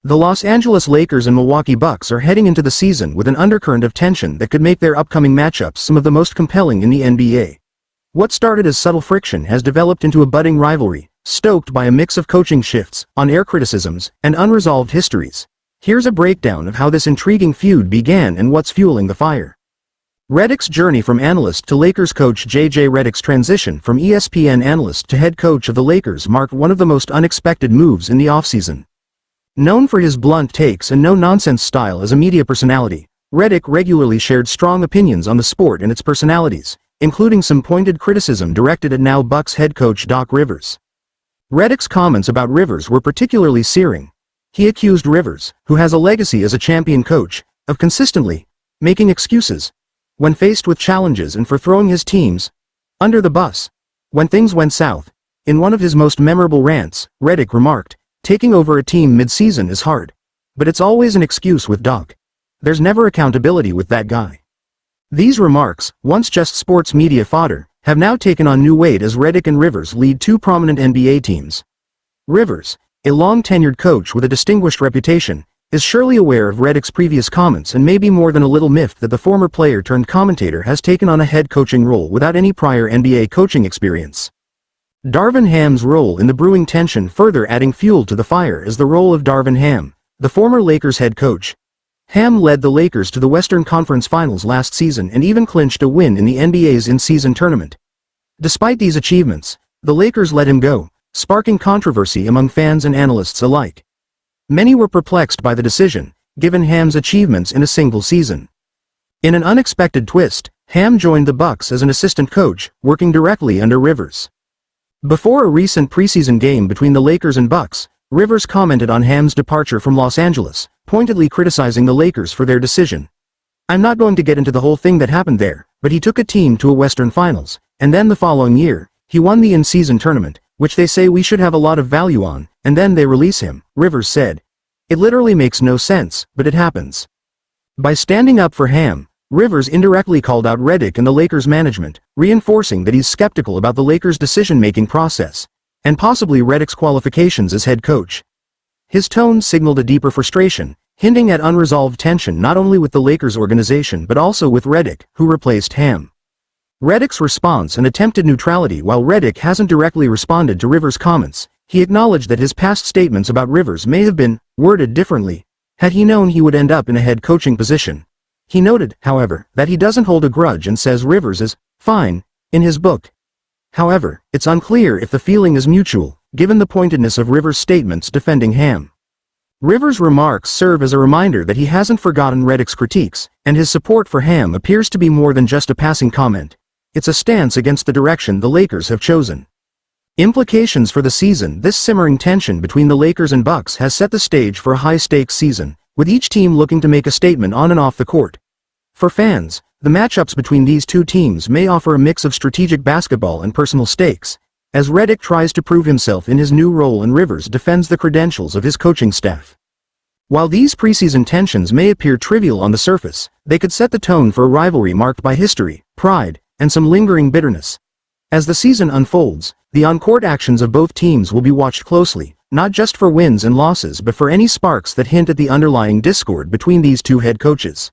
The Los Angeles Lakers and Milwaukee Bucks are heading into the season with an undercurrent of tension that could make their upcoming matchups some of the most compelling in the NBA. What started as subtle friction has developed into a budding rivalry, stoked by a mix of coaching shifts, on-air criticisms, and unresolved histories. Here's a breakdown of how this intriguing feud began and what's fueling the fire. Redick's journey from Analyst to Lakers coach J.J. Redick's transition from ESPN analyst to head coach of the Lakers marked one of the most unexpected moves in the offseason. Known for his blunt takes and no-nonsense style as a media personality, Redick regularly shared strong opinions on the sport and its personalities, including some pointed criticism directed at now Bucks head coach Doc Rivers. Redick's comments about Rivers were particularly searing. He accused Rivers, who has a legacy as a champion coach, of consistently making excuses when faced with challenges and for throwing his teams under the bus when things went south. In one of his most memorable rants, Redick remarked, "Taking over a team mid-season is hard. But it's always an excuse with Doc. There's never accountability with that guy." These remarks, once just sports media fodder, have now taken on new weight as Redick and Rivers lead two prominent NBA teams. Rivers, a long-tenured coach with a distinguished reputation, is surely aware of Redick's previous comments and may be more than a little miffed that the former player-turned-commentator has taken on a head coaching role without any prior NBA coaching experience. Darvin Ham's role in the brewing tension further adding fuel to the fire is the role of Darvin Ham, the former Lakers head coach. Ham led the Lakers to the Western Conference Finals last season and even clinched a win in the NBA's in-season tournament. Despite these achievements, the Lakers let him go, sparking controversy among fans and analysts alike. Many were perplexed by the decision, given Ham's achievements in a single season. In an unexpected twist, Ham joined the Bucks as an assistant coach, working directly under Rivers. Before a recent preseason game between the Lakers and Bucks, Rivers commented on Ham's departure from Los Angeles, pointedly criticizing the Lakers for their decision. "I'm not going to get into the whole thing that happened there, but he took a team to a Western Finals, and then the following year, he won the in-season tournament, which they say we should have a lot of value on, and then they release him," Rivers said. "It literally makes no sense, but it happens." By standing up for Ham, Rivers indirectly called out Redick and the Lakers management, reinforcing that he's skeptical about the Lakers' decision-making process, and possibly Redick's qualifications as head coach. His tone signaled a deeper frustration, hinting at unresolved tension not only with the Lakers organization but also with Redick, who replaced Ham. Redick's response and attempted neutrality. While Redick hasn't directly responded to Rivers' comments, he acknowledged that his past statements about Rivers may have been worded differently had he known he would end up in a head coaching position. He noted, however, that he doesn't hold a grudge and says Rivers is fine in his book. However, it's unclear if the feeling is mutual, given the pointedness of Rivers' statements defending Ham. Rivers' remarks serve as a reminder that he hasn't forgotten Redick's critiques, and his support for Ham appears to be more than just a passing comment. It's a stance against the direction the Lakers have chosen. Implications for the season. This simmering tension between the Lakers and Bucks has set the stage for a high-stakes season, with each team looking to make a statement on and off the court. For fans, the matchups between these two teams may offer a mix of strategic basketball and personal stakes, as Redick tries to prove himself in his new role and Rivers defends the credentials of his coaching staff. While these preseason tensions may appear trivial on the surface, they could set the tone for a rivalry marked by history, pride, and some lingering bitterness. As the season unfolds, the on-court actions of both teams will be watched closely, not just for wins and losses but for any sparks that hint at the underlying discord between these two head coaches.